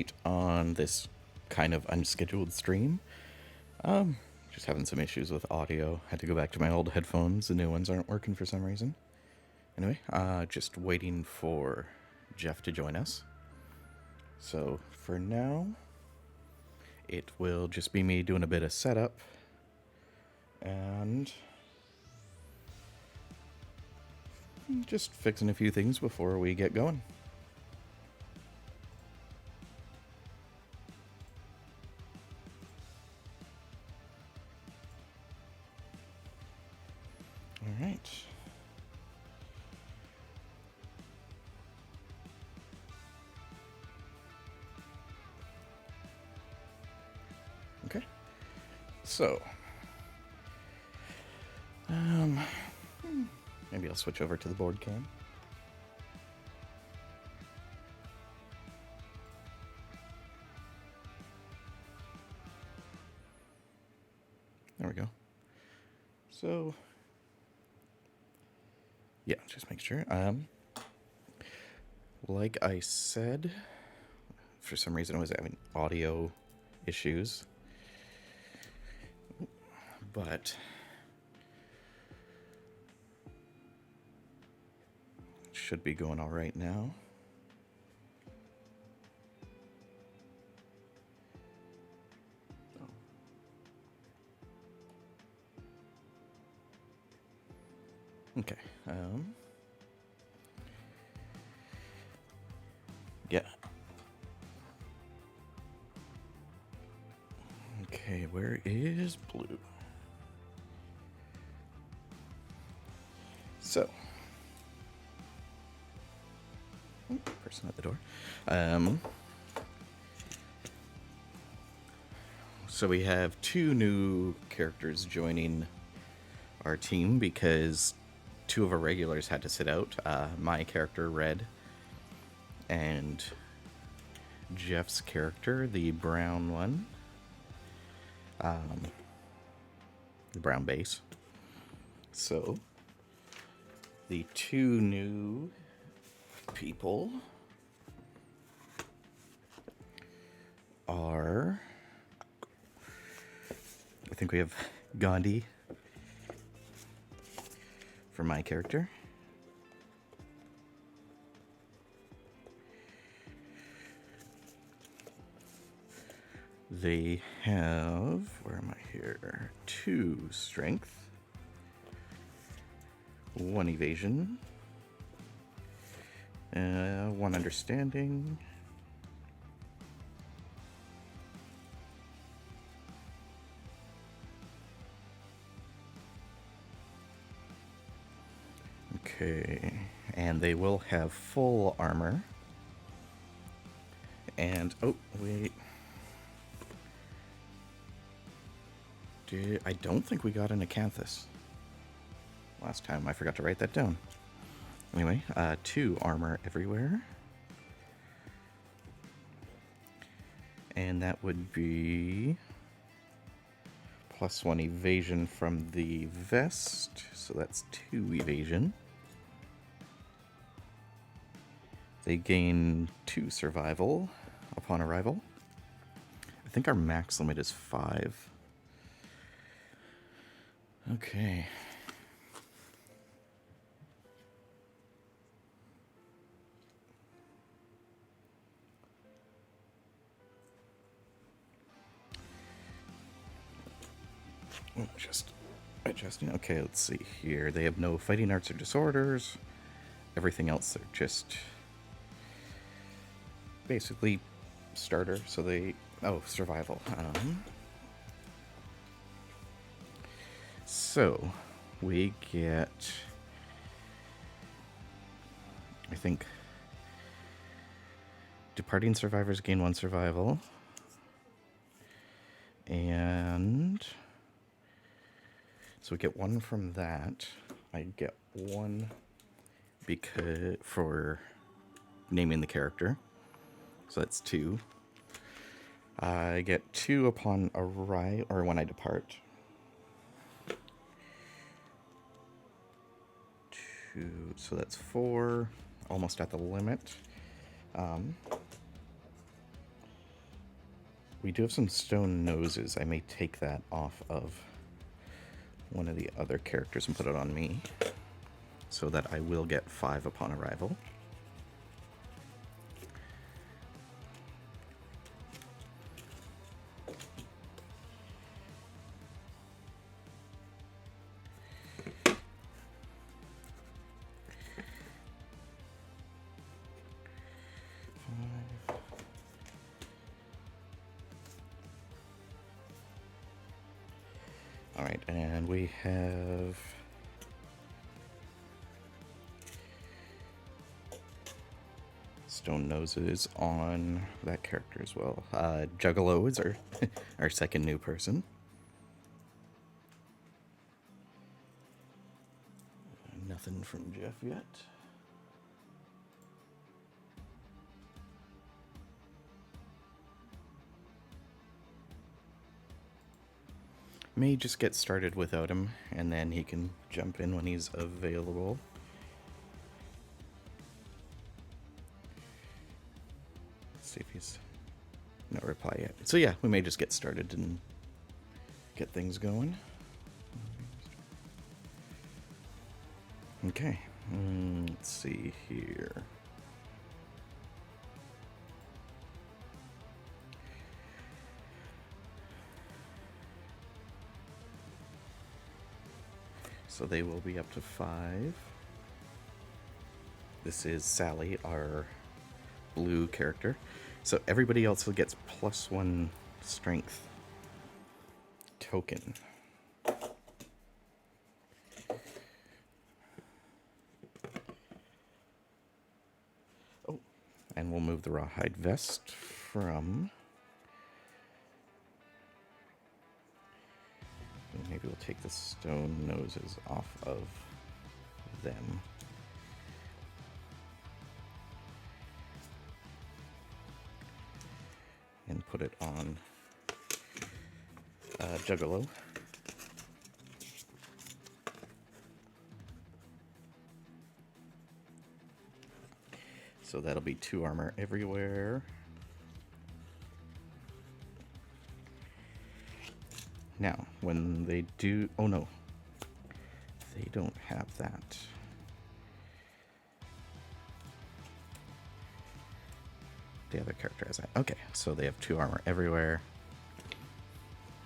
update on this kind of unscheduled stream. Just having some issues with audio. Had to go back to my old headphones. The new ones aren't working for some reason. Anyway, just waiting for Jeff to join us. So for now, it will just be me doing a bit of setup and just fixing a few things before we get going. All right. Okay. So, maybe I'll switch over to the board cam. There we go. So, yeah, just make sure. Like I said, for some reason I was having audio issues, but it should be going all right now. Okay. Yeah. Okay, where is blue? So, person at the door. So we have two new characters joining our team because two of our regulars had to sit out. My character, Red, and Jeff's character, the brown one. The brown base. So, the two new people are... I think we have Gandhi for my character. They have, where am I here? 2 strength, 1 evasion, 1 understanding, okay, and they will have full armor. And, oh, wait. I don't think we got an Acanthus last time. I forgot to write that down. Anyway, 2 armor everywhere. And that would be +1 evasion from the vest. So that's 2 evasion. They gain 2 survival upon arrival. I think our max limit is 5. Okay. Just adjusting. Okay, let's see here. They have no fighting arts or disorders. Everything else, they're just basically starter. So they... Oh, survival. So, we get... I think... Departing survivors gain 1 survival. And... So we get 1 from that. I get 1 because for naming the character. So that's 2. I get 2 upon arrival, or when I depart. 2, so that's 4. Almost at the limit. We do have some stone noses. I may take that off of one of the other characters and put it on me, so that I will get 5 upon arrival. Alright, and we have stone noses on that character as well. Juggalo is our second new person. Nothing from Jeff yet. May just get started without him, and then he can jump in when he's available. Let's see if he's no reply yet. So yeah, we may just get started and get things going. Okay, let's see here. So they will be up to 5. This is Sally, our blue character. So everybody else gets +1 strength token. Oh, and we'll move the rawhide vest from... Maybe we'll take the stone noses off of them. And put it on Juggalo. So that'll be 2 armor everywhere. Now, when they do... Oh, no. They don't have that. The other character has that. Okay, so they have 2 armor everywhere.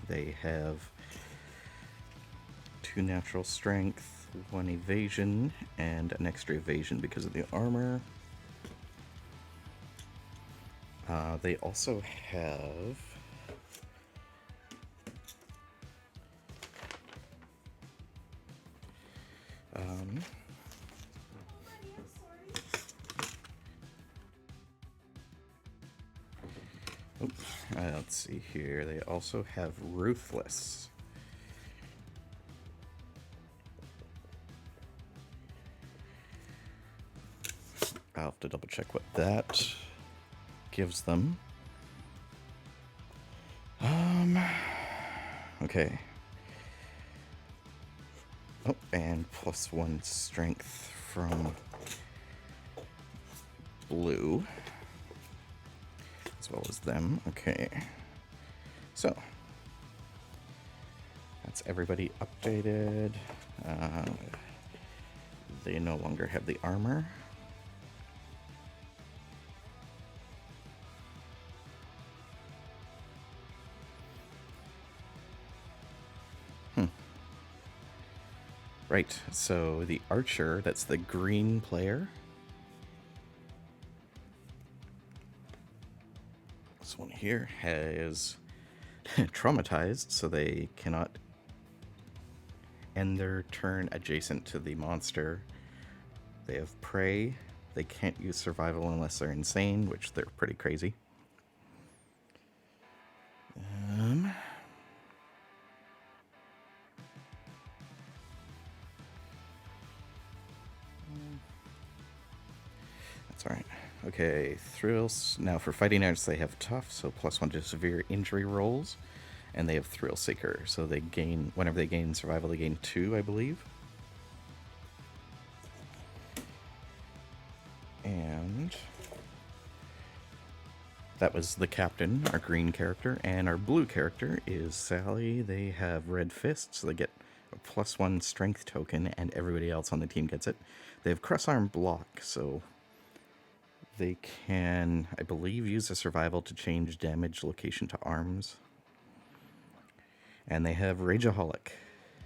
They have 2 natural strength, 1 evasion, and an extra evasion because of the armor. They also have... let's see here. They also have Ruthless. I'll have to double check what that gives them. Okay. Oh, and +1 strength from blue, as well as them. Okay. So, that's everybody updated. They no longer have the armor. Right, so the archer, that's the green player. This one here has traumatized, so they cannot end their turn adjacent to the monster. They have prey. They can't use survival unless they're insane, which they're pretty crazy. That's alright. Okay, thrills. Now for fighting arts, they have tough, so +1 to severe injury rolls. And they have Thrill Seeker, so they gain, whenever they gain survival, they gain 2, I believe. And That was the captain, our green character, and our blue character is Sally. They have red fists, so they get a +1 strength token, and everybody else on the team gets it. They have cross arm block, so they can, I believe, use a survival to change damage location to arms. And they have Rageaholic.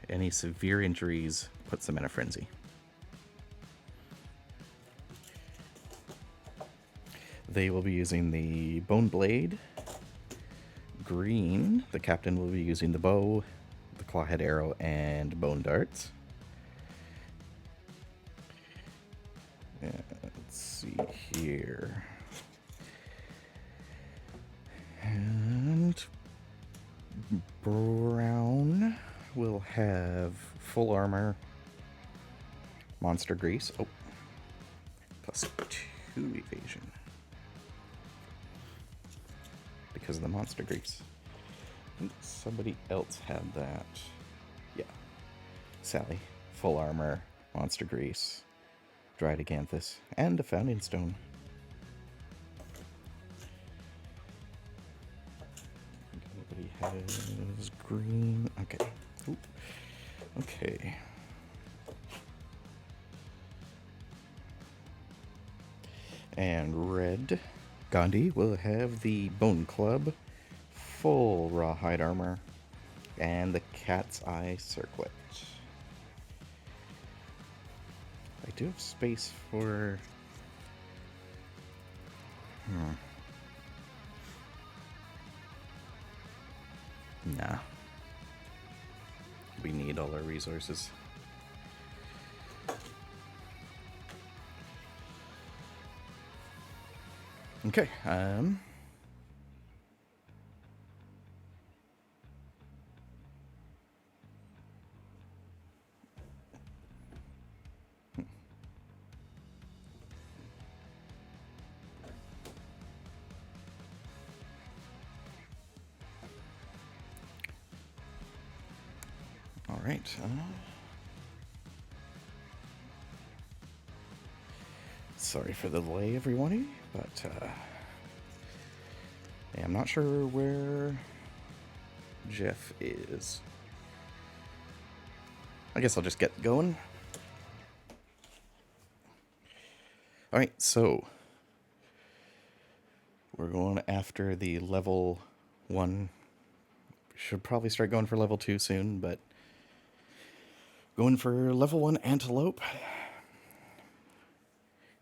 Any severe injuries puts them in a frenzy. They will be using the Bone Blade. Green, the captain will be using the bow, the Clawhead Arrow, and Bone Darts. Let's see here. And brown will have full armor, monster grease, +2 evasion because of the monster grease. I think somebody else had that. Yeah, Sally, full armor, monster grease, dried Acanthus, and a founding stone. Nobody has green. Okay. Ooh. Okay. And red, Gandhi will have the Bone Club, full rawhide armor, and the Cat's Eye Circlet. I do have space for... Nah. We need all our resources. Okay, all right. Sorry for the delay, everyone, but yeah, I'm not sure where Jeff is. I guess I'll just get going. All right, so we're going after the level 1. Should probably start going for level 2 soon, but going for level 1 Antelope.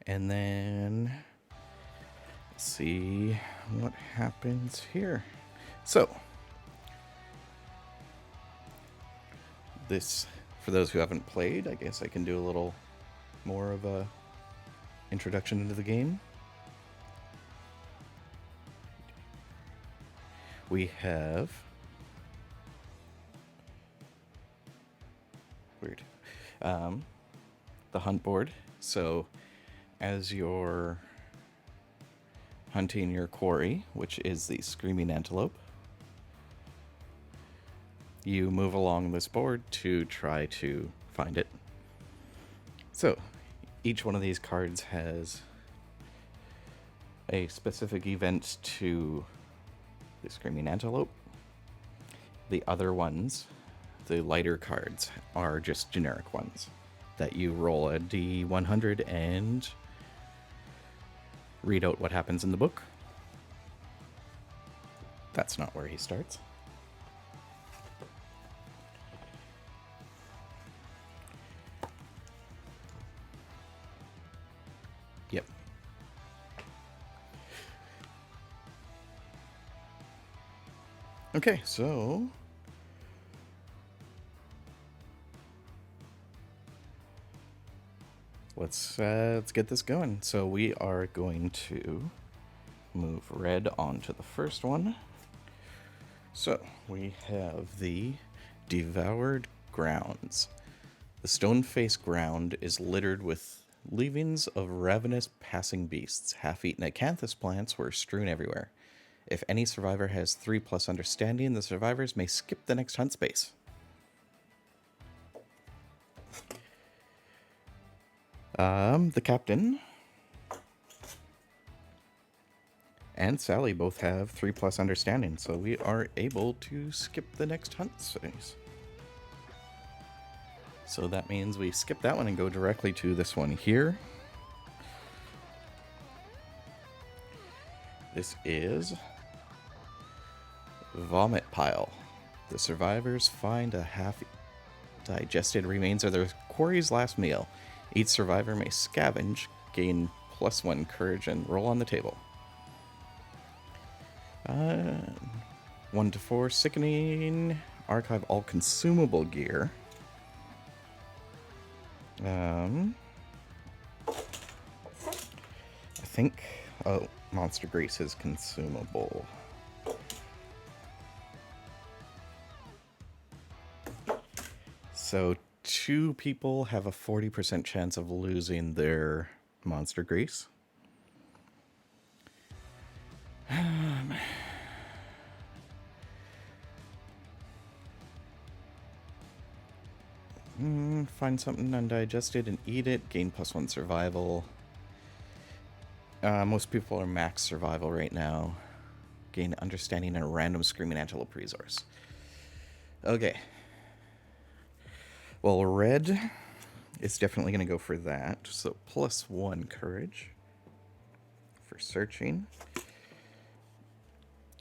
And then let's see what happens here. So this, for those who haven't played, I guess I can do a little more of a introduction into the game. We have the hunt board. So as you're hunting your quarry, which is the screaming antelope, you move along this board to try to find it. So each one of these cards has a specific event to the screaming antelope. The other ones, the lighter cards, are just generic ones that you roll a D100 and read out what happens in the book. That's not where he starts. Yep. Okay, so let's get this going. So we are going to move red onto the first one. So we have the Devoured Grounds. The stone-faced ground is littered with leavings of ravenous passing beasts. Half-eaten acanthus plants were strewn everywhere. If any survivor has 3+ understanding, the survivors may skip the next hunt space. The captain and Sally both have 3+ understanding, so we are able to skip the next hunt phase. So that means we skip that one and go directly to this one here. This is Vomit Pile. The survivors find a half-digested remains of their quarry's last meal. Each survivor may scavenge, gain +1 courage, and roll on the table. 1 to 4, sickening. Archive all consumable gear. I think... Oh, monster grease is consumable. So 2 people have a 40% chance of losing their monster grease. Find something undigested and eat it. Gain +1 survival. Most people are max survival right now. Gain understanding and a random screaming antelope resource. Okay. Well, red is definitely going to go for that. So +1 courage for searching.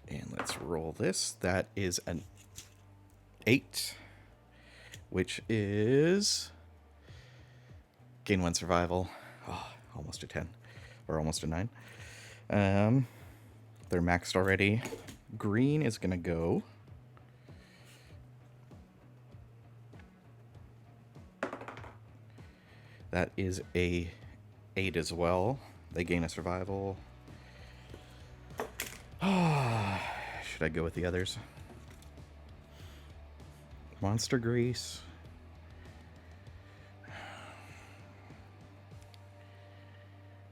And let's roll this. That is an 8, which is gain 1 survival. Oh, almost a 10. Or almost a 9. They're maxed already. Green is going to go. That is a 8 as well. They gain a survival. Should I go with the others? Monster grease.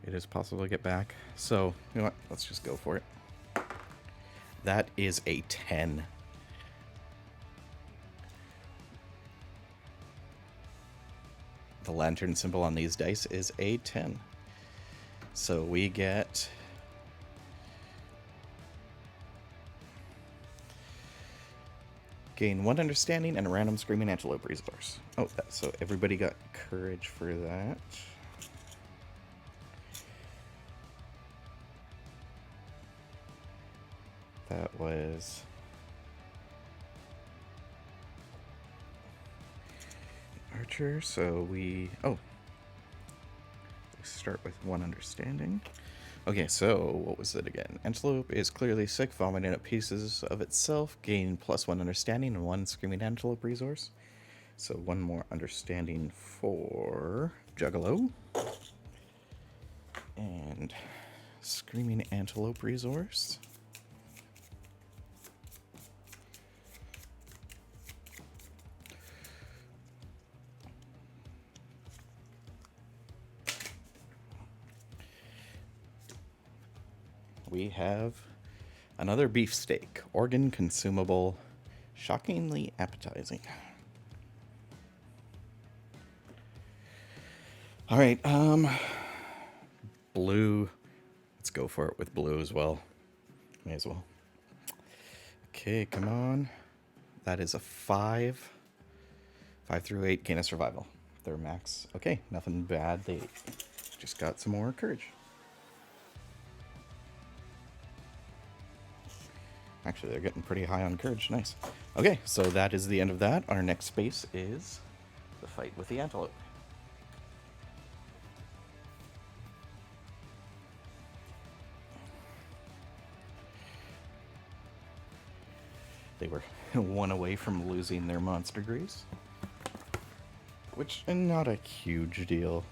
It is possible to get back. So, you know what? Let's just go for it. That is a 10. The lantern symbol on these dice is a 10. So we get... gain 1 understanding and a random screaming antelope resource. Oh, so everybody got courage for that. That was... Archer, so we... Oh. We start with 1 understanding. Okay, so what was it again? Antelope is clearly sick, vomiting up pieces of itself, gain +1 understanding and 1 screaming antelope resource. So 1 more understanding for Juggalo. And screaming antelope resource. We have another beefsteak, organ consumable, shockingly appetizing. All right, blue. Let's go for it with blue as well. May as well. Okay, come on. That is a 5. 5 through 8, gain a survival. Their max. Okay, nothing bad. They just got some more courage. Actually, they're getting pretty high on courage. Nice. Okay, so that is the end of that. Our next space is the fight with the antelope. They were 1 away from losing their monster grease, which is not a huge deal.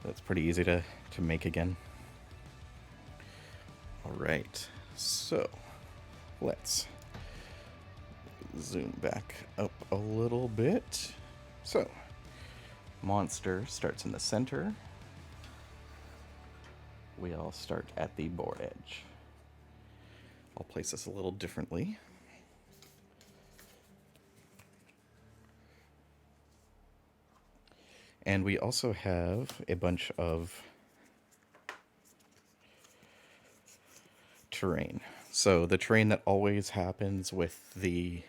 That's pretty easy to make again. All right. So, let's zoom back up a little bit. So, monster starts in the center. We all start at the board edge. I'll place this a little differently. And we also have a bunch of terrain. So the terrain that always happens with the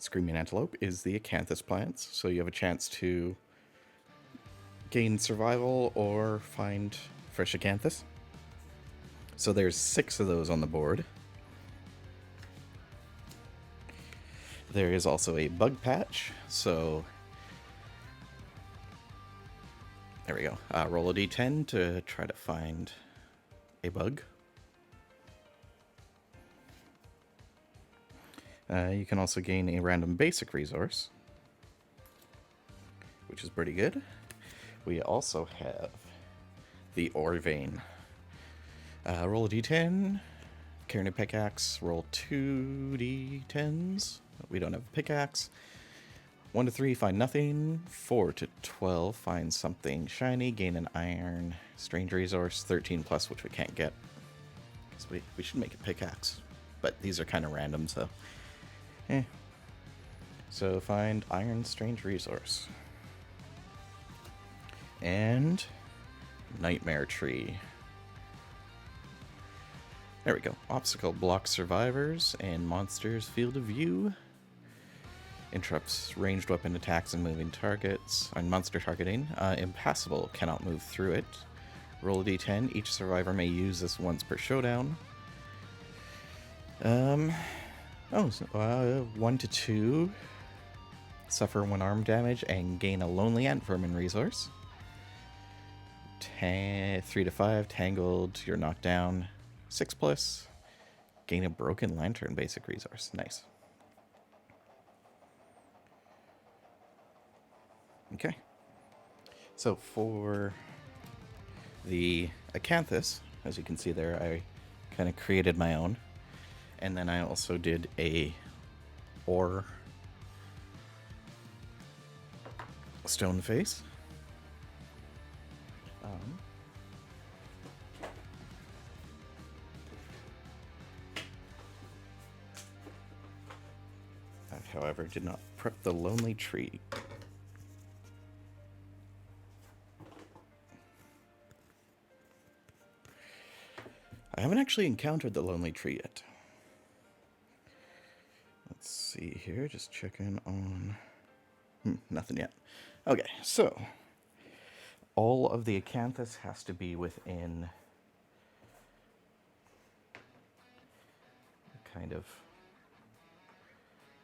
Screaming Antelope is the Acanthus plants. So you have a chance to gain survival or find fresh Acanthus. So there's 6 of those on the board. There is also a bug patch. So there we go. Roll a d10 to try to find a bug. You can also gain a random basic resource, which is pretty good. We also have the ore vein. Roll a d10, carry a pickaxe, roll 2 d10s. We don't have a pickaxe. 1 to 3, find nothing. 4 to 12, find something shiny, gain an iron, strange resource. 13 plus, which we can't get. So we should make a pickaxe, but these are kind of random, so So find iron, strange resource. And nightmare tree. There we go. Obstacle blocks survivors and monsters' field of view. Interrupts ranged weapon attacks and moving targets. On monster targeting. Impassable, cannot move through it. Roll a d10. Each survivor may use this once per showdown. 1 to 2. Suffer 1 arm damage and gain a lonely ant vermin resource. 3 to 5. Tangled, you're knocked down. 6 plus. Gain a broken lantern basic resource. Nice. Okay. So for the Acanthus, as you can see there, I kind of created my own. And then I also did a ore stone face. I, however, did not prep the lonely tree. I haven't actually encountered the lonely tree yet. Let's see here, just checking on... nothing yet. Okay, so all of the Acanthus has to be within kind of,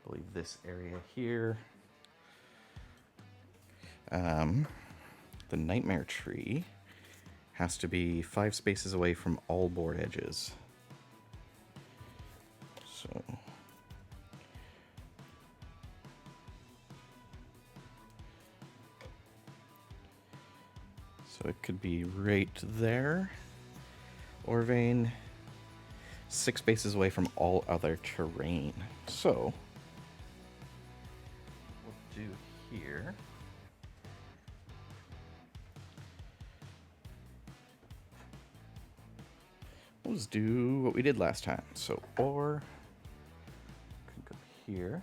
I believe, this area here. The nightmare tree has to be 5 spaces away from all board edges. So it could be right there. Ore vein, 6 spaces away from all other terrain. So we'll do here. We'll just do what we did last time. So ore could go here.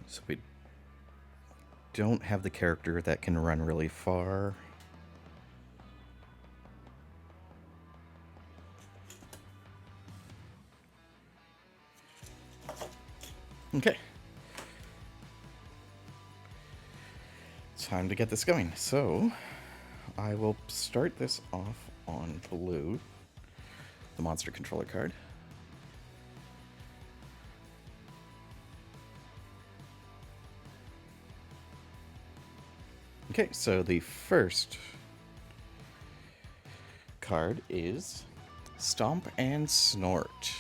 So we don't have the character that can run really far. Okay. Time to get this going. So I will start this off on blue, the monster controller card. Okay, so the first card is Stomp and Snort.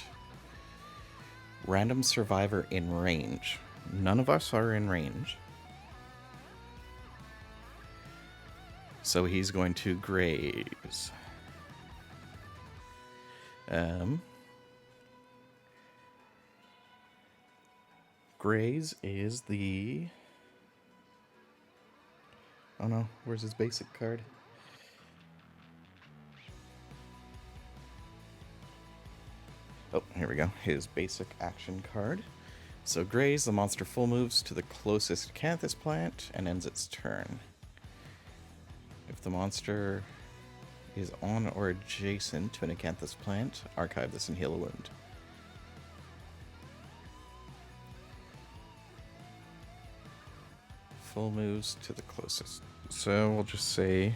Random survivor in range. None of us are in range. So he's going to graze. Graze is the... Oh no, where's his basic card? Oh, here we go. His basic action card. So graze, the monster full moves to the closest Acanthus plant and ends its turn. the monster is on or adjacent to an Acanthus plant, archive this and heal a wound. Full moves to the closest. So we'll just say,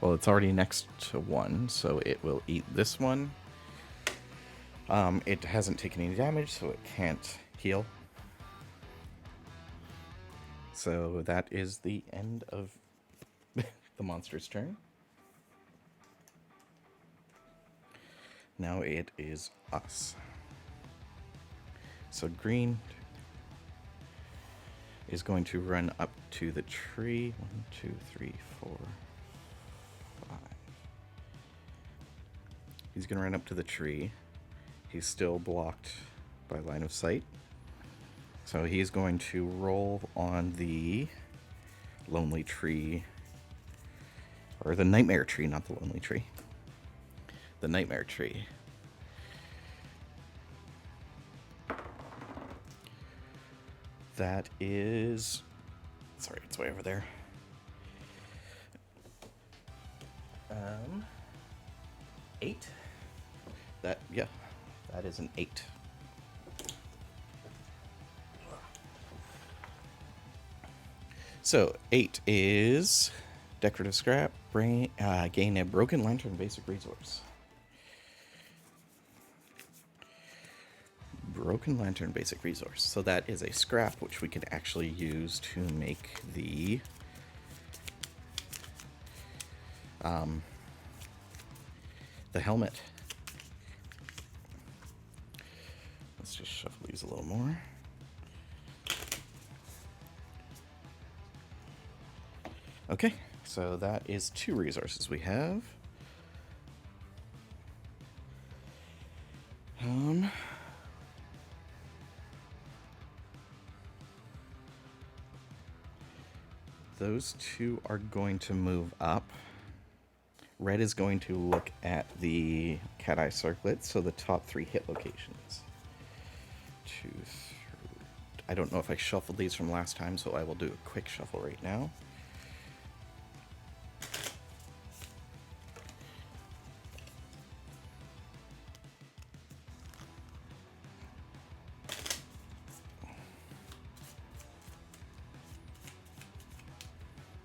well, it's already next to one, so it will eat this one. It hasn't taken any damage, so it can't heal. So that is the end of the monster's turn. Now it is us. So green is going to run up to the tree. 1, 2, 3, 4, 5. He's going to run up to the tree. He's still blocked by line of sight. So he's going to roll on the lonely tree, or the nightmare tree, not the lonely tree. The nightmare tree. That is, sorry, it's way over there. 8. That, yeah, that is an 8. So 8 is decorative scrap. Gain a broken lantern basic resource. Broken lantern basic resource. So that is a scrap which we can actually use to make the helmet. Let's just shuffle these a little more. Okay, so that is 2 resources we have. Those 2 are going to move up. Red is going to look at the cat eye circlet, so the top 3 hit locations. 2, 3. I don't know if I shuffled these from last time, so I will do a quick shuffle right now.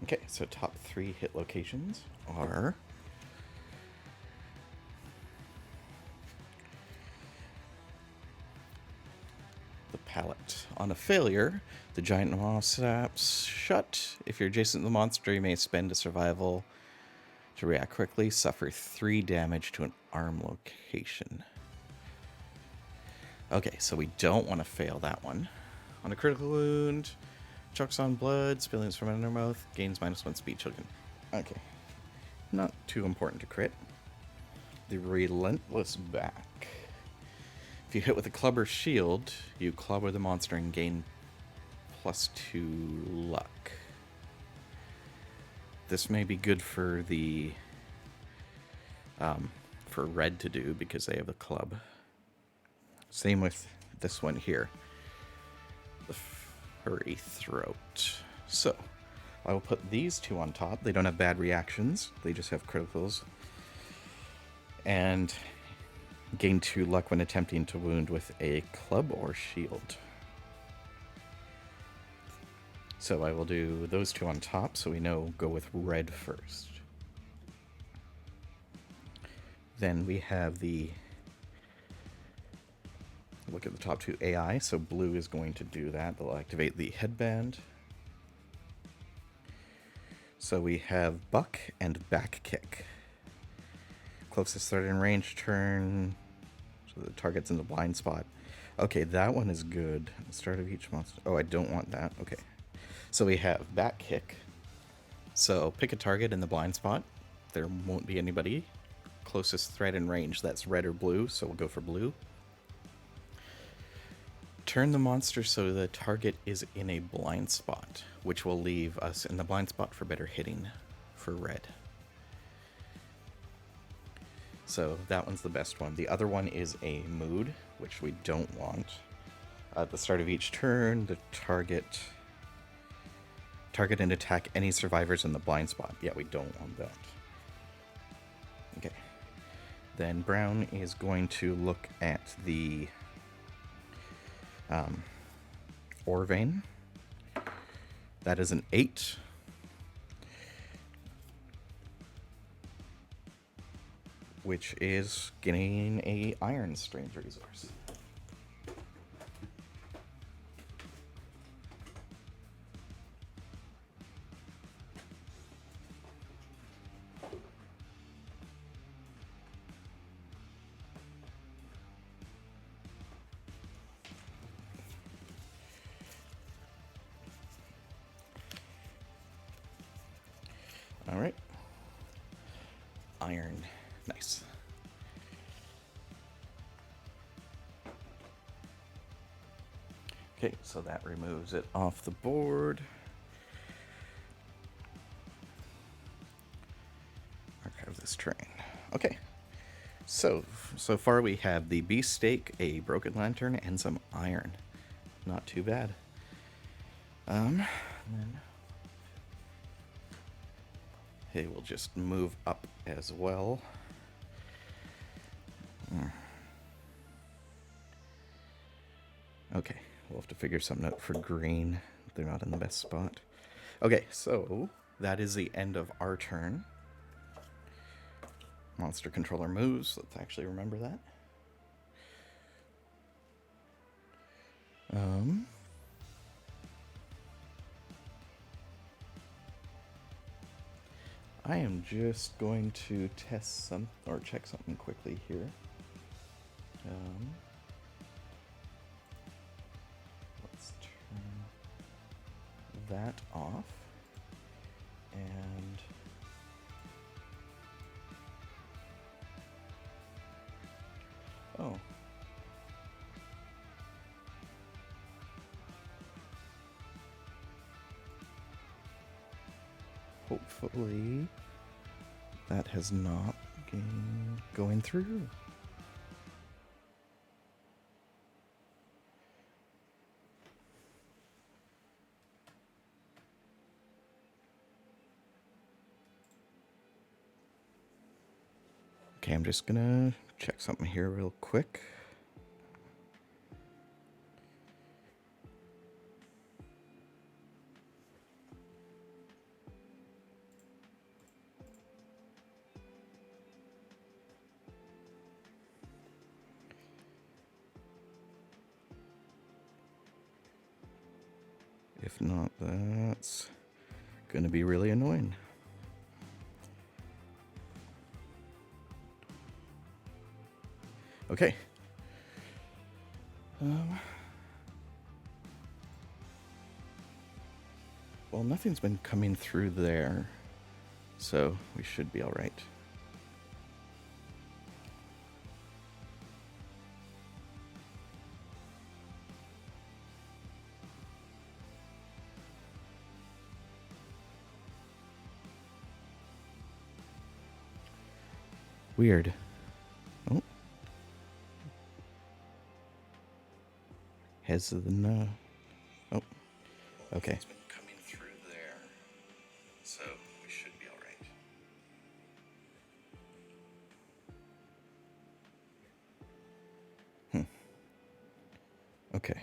Okay, so top 3 hit locations are the pallet. On a failure, the giant maw snaps shut. If you're adjacent to the monster, you may spend a survival to react quickly. Suffer 3 damage to an arm location. Okay, so we don't want to fail that one. On a critical wound, chokes on blood, spillings from under mouth, gains -1 speed token. Okay. Not too important to crit. The Relentless Back. If you hit with a club or shield, you clobber the monster and gain +2 luck. This may be good for the for red to do because they have a club. Same with this one here. The Furry Throat. So, I will put these 2 on top. They don't have bad reactions. They just have criticals. And gain 2 luck when attempting to wound with a club or shield. So I will do those 2 on top, so we know go with red first. Then we have the, look at the top 2 AI, so blue is going to do that. They'll activate the headband. So we have Buck and Back Kick. Closest threat in range turn, so the target's in the blind spot. Okay, that one is good. At the start of each monster. Oh, I don't want that. Okay. So we have Back Kick. So pick a target in the blind spot. There won't be anybody. Closest threat in range, that's red or blue, so we'll go for blue. Turn the monster so the target is in a blind spot, which will leave us in the blind spot for better hitting for red. So that one's the best one. The other one is a mood, which we don't want. At the start of each turn, the target Target and attack any survivors in the blind spot. Yeah, we don't want that. Okay. Then Brown is going to look at the ore vein. That is an 8. Which is getting a iron strange resource. All right. Iron. Nice. Okay, so that removes it off the board. Archive this terrain. Okay. So far we have the beefsteak, a broken lantern, and some iron. Not too bad. Then hey, we'll just move up as well. Okay, we'll have to figure something out for green. They're not in the best spot. Okay, so that is the end of our turn. Monster controller moves. Let's actually remember that. I am just going to test some or check something quickly here. Let's turn that off and oh. Hopefully that has not been going through. Okay, I'm just gonna check something here real quick. If not, that's gonna be really annoying. Okay. Well, nothing's been coming through there, so we should be all right. Weird. Oh. Has the no. Oh. Okay. It's been coming through there, so we should be all right. Okay.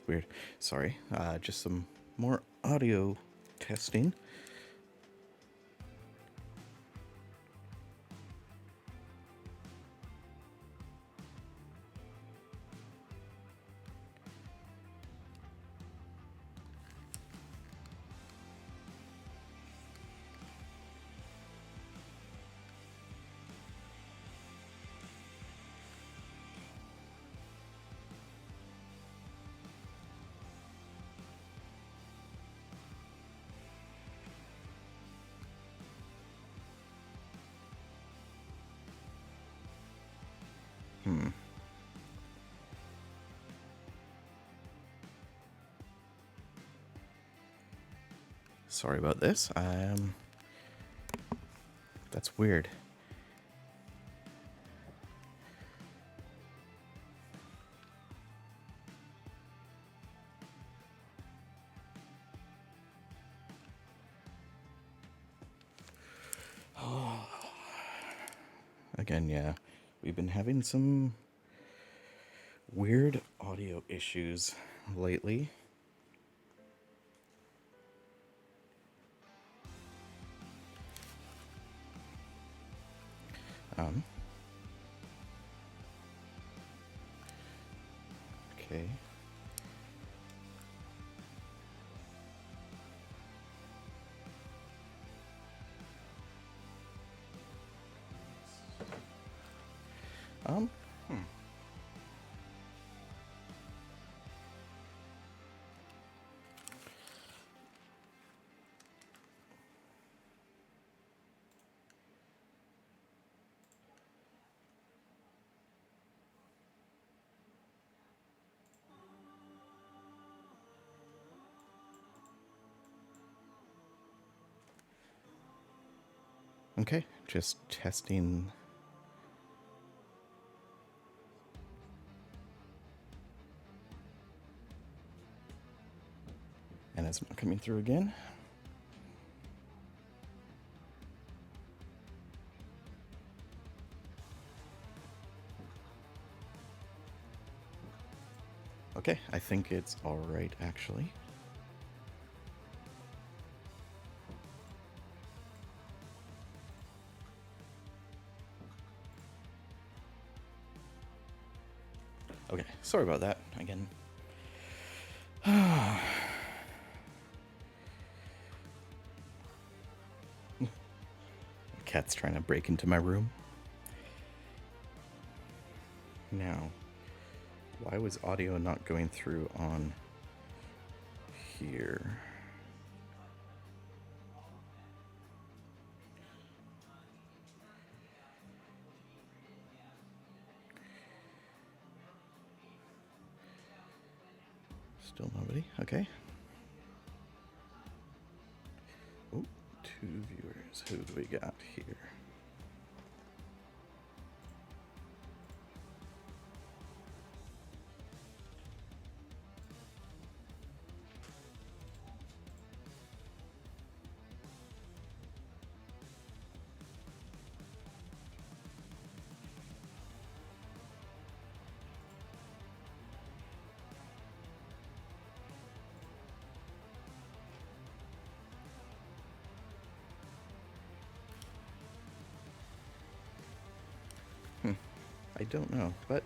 Weird. Sorry. Just some more audio testing. Sorry about this. That's weird. again, yeah, we've been having some weird audio issues lately. Okay. Hmm. Okay, just testing. And it's not coming through again. Okay, I think it's alright actually. Okay, sorry about that again. Cat's trying to break into my room. Now, why was audio not going through on here? Still nobody? Okay. Oh, 2 viewers. Who do we got here? I don't know, but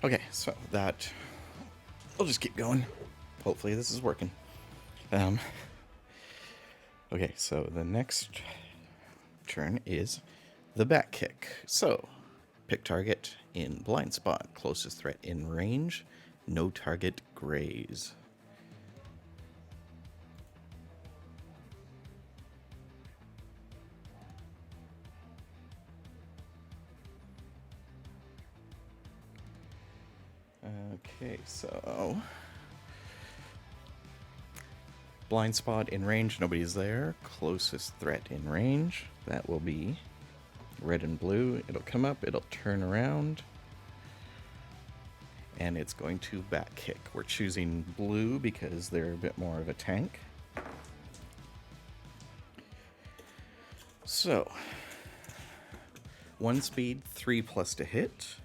okay, so that we'll just keep going. Hopefully this is working. Okay, so the next turn is the back kick. So, pick target in blind spot, closest threat in range, no target graze. Okay, so blind spot in range, nobody's there. Closest threat in range, that will be red and blue. It'll come up, it'll turn around, and it's going to back kick. We're choosing blue because they're a bit more of a tank. So, 1 speed, 3+ to hit.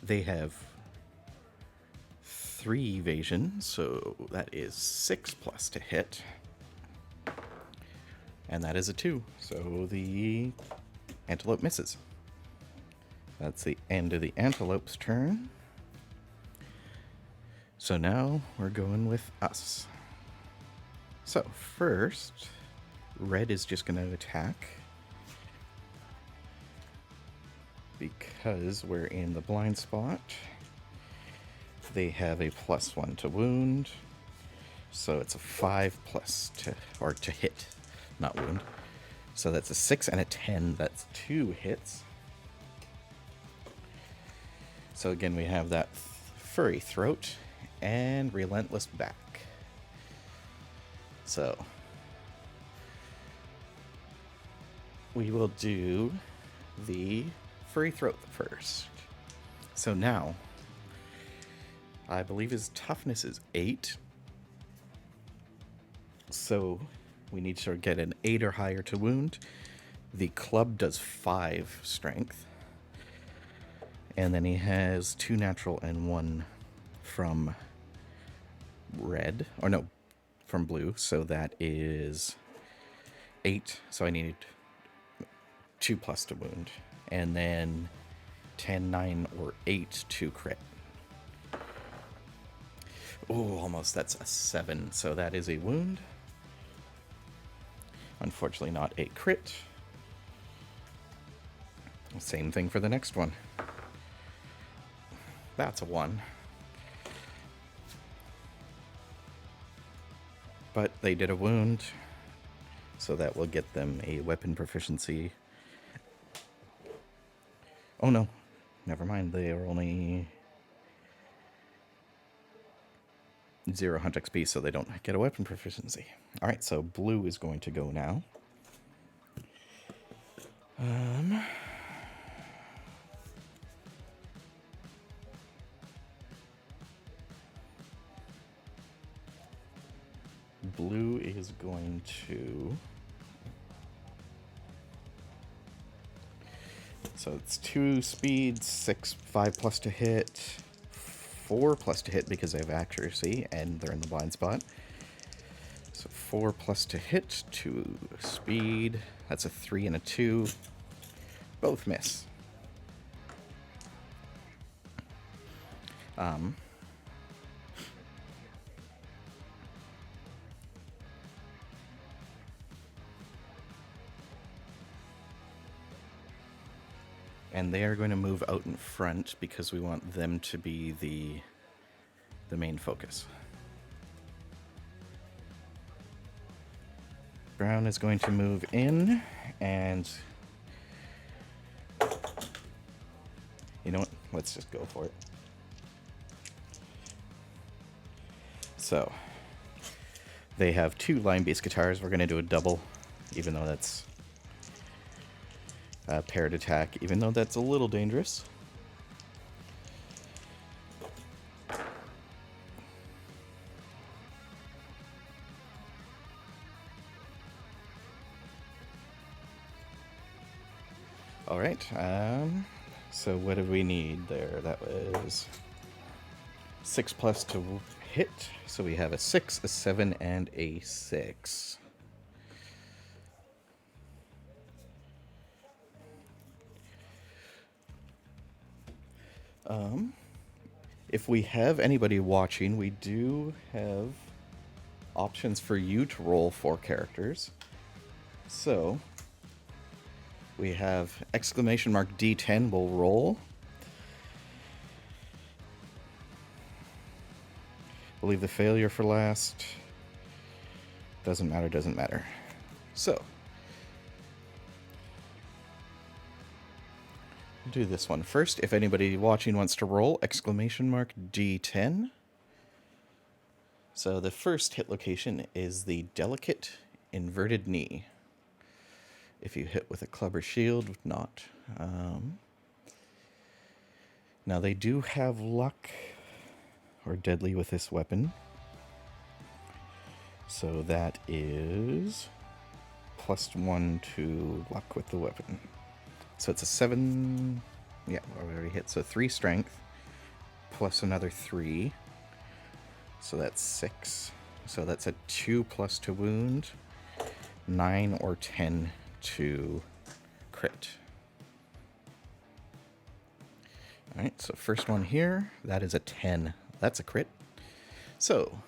They have 3 evasion, so that is 6+ to hit. And that is a 2, so the Antelope misses. That's the end of the Antelope's turn. So now we're going with us. So first, red is just going to attack because we're in the blind spot. They have a +1 to wound, so it's a 5+ to hit, not wound. So that's a 6 and a 10. That's 2 hits. So again, we have that furry throat and relentless back. So we will do the furry throat first. So now, I believe his toughness is 8. So we need to get an 8 or higher to wound. The club does 5 strength. And then he has 2 natural and 1 from red. Or no, from blue. So that is 8. So I need 2 plus to wound. And then 10, 9, or 8 to crit. Oh, almost. That's a 7. So that is a wound. Unfortunately, not a crit. Same thing for the next one. That's a 1. But they did a wound, so that will get them a weapon proficiency. Oh no, never mind. They are only 0 hunt XP, so they don't get a weapon proficiency. Alright, so blue is going to go now. Blue is going to... So it's 2 speed, 5 plus to hit, 4 plus to hit because they have accuracy, and they're in the blind spot. So 4 plus to hit, 2 speed. That's a 3 and a 2. Both miss. And they are going to move out in front because we want them to be the main focus. Brown is going to move in, and you know what? Let's just go for it. So they have 2 line-based guitars. We're going to do a double, even though that's paired attack, even though that's a little dangerous. All right. So what do we need there? That was 6 plus to hit. So we have a 6, a 7, and a 6. If we have anybody watching, we do have options for you to roll 4 characters. So we have exclamation mark D10 will roll. We'll leave the failure for last. Doesn't matter, doesn't matter. So do this one first. If anybody watching wants to roll, exclamation mark D10. So the first hit location is the delicate inverted knee. If you hit with a club or shield, not. Now they do have luck or deadly with this weapon. So that is +1 to luck with the weapon. So it's a 7, yeah, we already hit. So 3 strength, plus another 3. So that's 6. So that's a 2 plus to wound, 9 or 10 to crit. Alright, so first one here, that is a 10. That's a crit. So,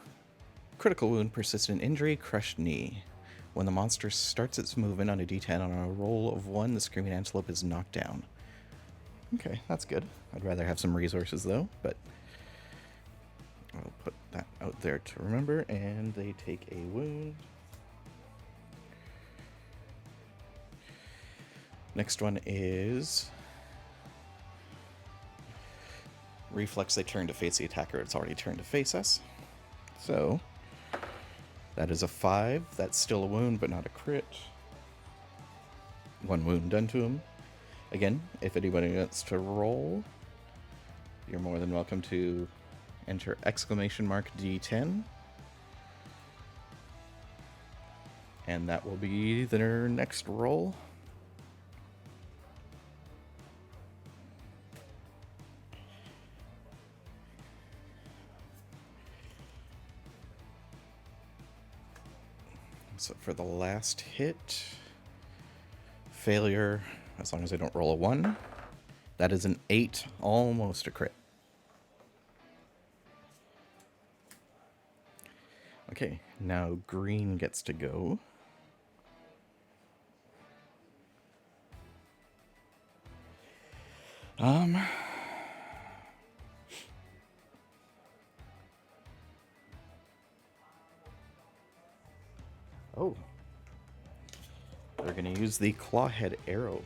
critical wound, persistent injury, crushed knee. When the monster starts its movement on a D10 on a roll of 1, the screaming antelope is knocked down. Okay, that's good. I'd rather have some resources though, but I'll put that out there to remember, and they take a wound. Next one is Reflex, they turn to face the attacker. It's already turned to face us. So, that is a 5. That's still a wound, but not a crit. 1 wound done to him. Again, if anybody wants to roll, you're more than welcome to enter !D10. And that will be their next roll. So for the last hit, failure, as long as I don't roll a 1, that is an 8, almost a crit. Okay, now green gets to go. Oh. They're going to use the Clawhead Arrow.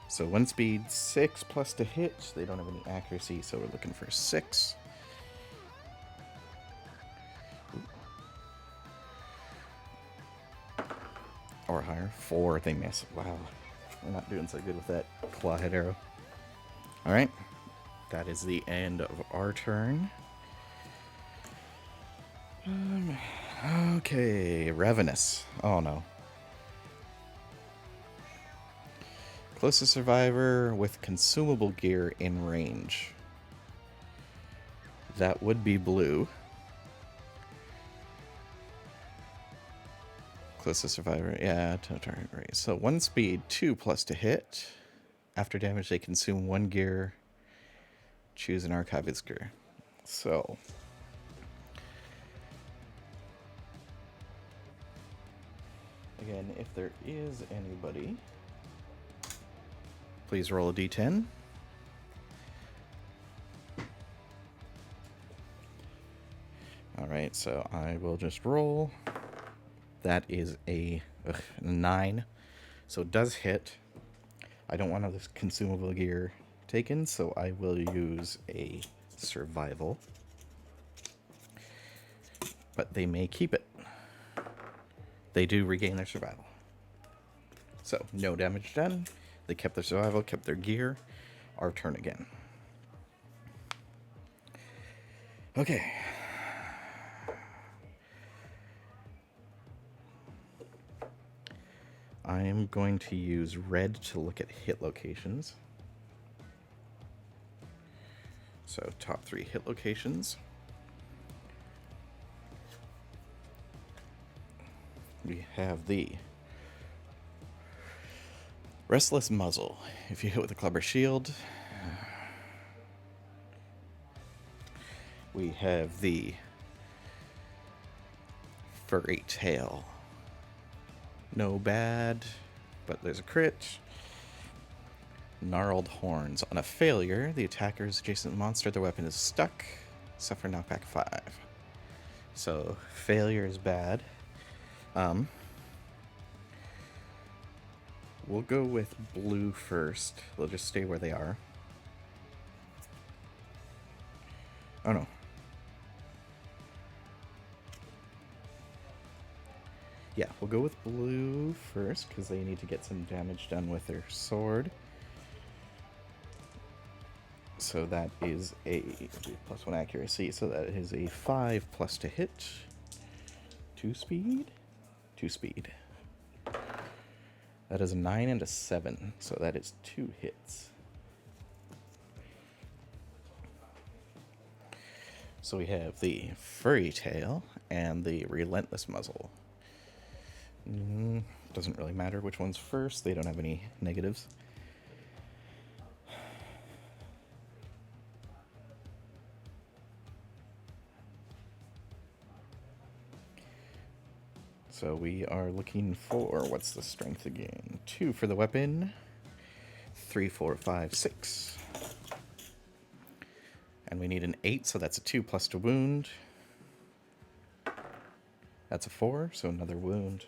So 1 speed, 6 plus to hit. They don't have any accuracy, so we're looking for 6. Or higher. 4, they miss. Wow. We're not doing so good with that Clawhead Arrow. Alright. That is the end of our turn. Okay, Ravenous. Oh no. Closest survivor with consumable gear in range. That would be blue. Closest survivor, yeah, target raise. So 1 speed, 2 plus to hit. After damage, they consume 1 gear. Choose an Archivist gear. So again, if there is anybody, please roll a d10. Alright, so I will just roll. That is a 9. So it does hit. I don't want this consumable gear taken, so I will use a survival. But they may keep it. They do regain their survival. So, no damage done. They kept their survival, kept their gear. Our turn again. Okay. I am going to use red to look at hit locations. So, top 3 hit locations. We have the Restless Muzzle. If you hit with a club or shield. We have the Furry Tail. No bad, but there's a crit. Gnarled Horns. On a failure, the attacker's adjacent monster, their weapon is stuck. Suffer knockback 5. So, failure is bad. We'll go with blue first. They'll just stay where they are. Oh no. Yeah, we'll go with blue first, because they need to get some damage done with their sword. So that is a +1 accuracy, so that is a 5 plus to hit. 2 speed? 2 speed. That is a 9 and a 7, so that is 2 hits. So we have the Furry Tail and the Relentless Muzzle. Doesn't really matter which one's first, they don't have any negatives. So we are looking for, what's the strength again? 2 for the weapon, 3, 4, 5, 6. And we need an 8, so that's a 2 plus to wound. That's a 4, so another wound.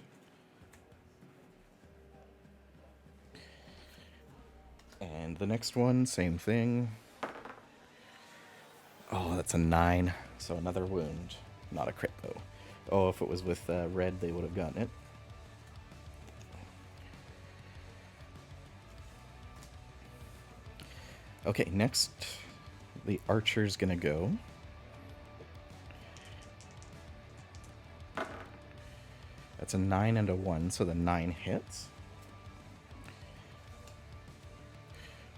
And And the next one, same thing. Oh, that's a 9. So another wound. Not a crit, though. Oh, if it was with red, they would have gotten it. Okay, next, the archer's gonna go. That's a 9 and a 1, so the 9 hits.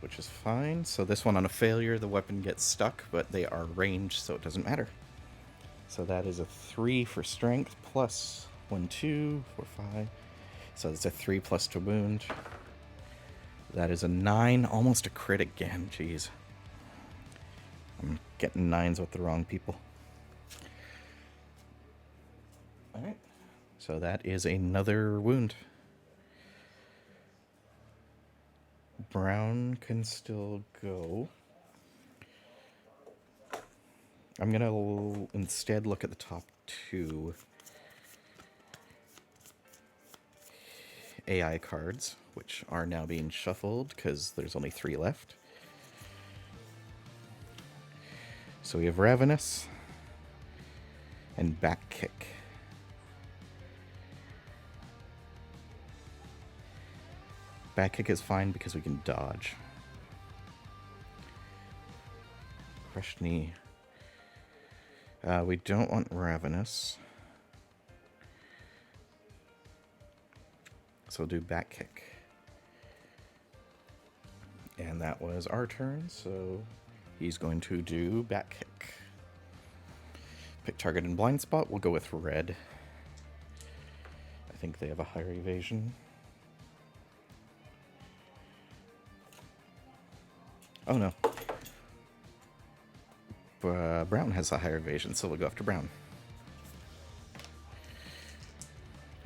Which is fine. So this one on a failure, the weapon gets stuck, but they are ranged, so it doesn't matter. So that is a 3 for strength, plus 1, 2, 4, 5. So it's a 3 plus to wound. That is a 9, almost a crit again, jeez. I'm getting 9s with the wrong people. Alright, so that is another wound. Brown can still go. I'm gonna instead look at the top 2 AI cards, which are now being shuffled because there's only 3 left. So we have Ravenous and Back Kick. Back Kick is fine because we can dodge. Crushed Knee. We don't want Ravenous. So we'll do Back Kick. And that was our turn, so he's going to do Back Kick. Pick target in blind spot. We'll go with red. I think they have a higher evasion. Oh no. Brown has a higher evasion, so we'll go after Brown.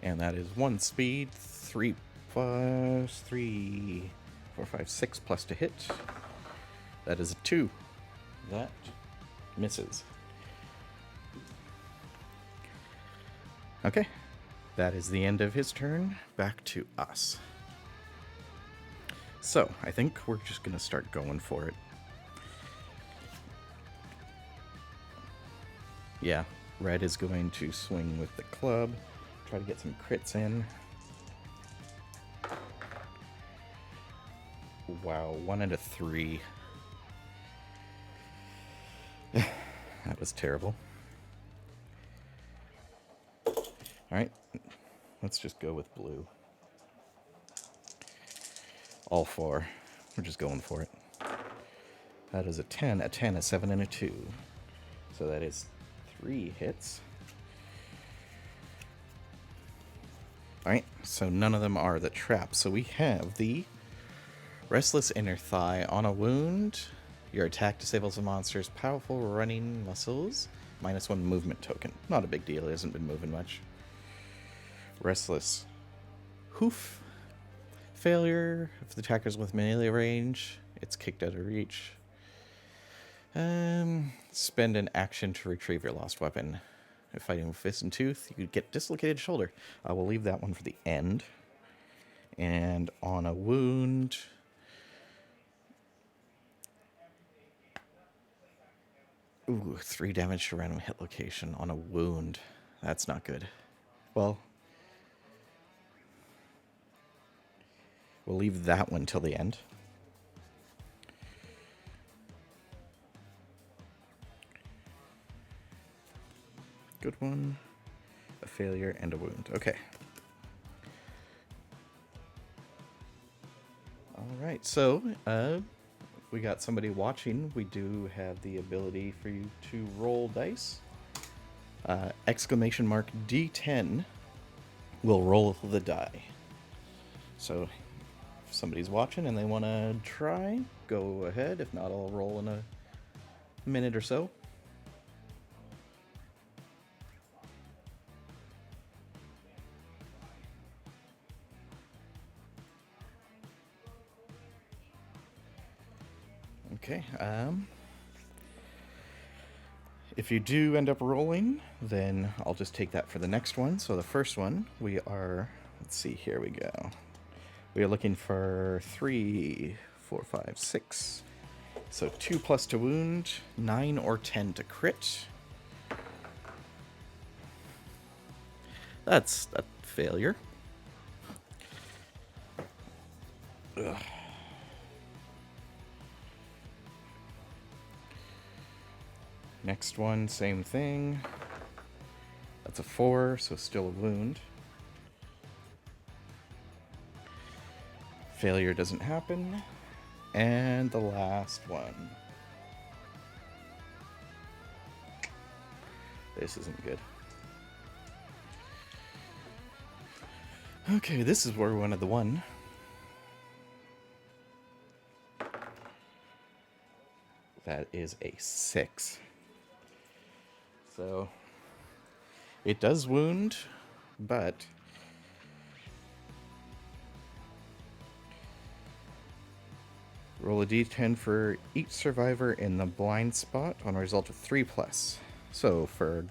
And that is 1 speed, 3 plus 3, 4, 5, 6 plus to hit. That is a 2. That misses. Okay, that is the end of his turn. Back to us. So, I think we're just going to start going for it. Yeah, red is going to swing with the club, try to get some crits in. Wow, 1 and a 3. That was terrible. Alright, let's just go with blue. All 4. We're just going for it. That is a 10, a 7, and a 2. So that is 3 hits. Alright, so none of them are the trap. So we have the Restless Inner Thigh. On a wound, your attack disables a monster's powerful running muscles. -1 movement token. Not a big deal, it hasn't been moving much. Restless Hoof. Failure. If the attacker's with melee range, it's kicked out of reach. Spend an action to retrieve your lost weapon. If fighting with Fist and Tooth, you get dislocated shoulder. I will leave that one for the end. And on a wound, ooh, 3 damage to random hit location on a wound. That's not good. Well, we'll leave that one till the end. Good one, a failure, and a wound. Okay. Alright, so, we got somebody watching. We do have the ability for you to roll dice. Exclamation mark D10 will roll the die. So, if somebody's watching and they want to try, go ahead. If not, I'll roll in a minute or so. Okay, if you do end up rolling, then I'll just take that for the next one. So the first one, we are, let's see, here we go. We are looking for 3, 4, 5, 6. So 2 plus to wound, 9 or 10 to crit. That's a failure. Ugh. Next one, same thing. That's a 4, so still a wound. Failure doesn't happen. And the last one. This isn't good. Okay, this is where we wanted the 1. That is a 6. So it does wound, but roll a d10 for each survivor in the blind spot on a result of 3+. So for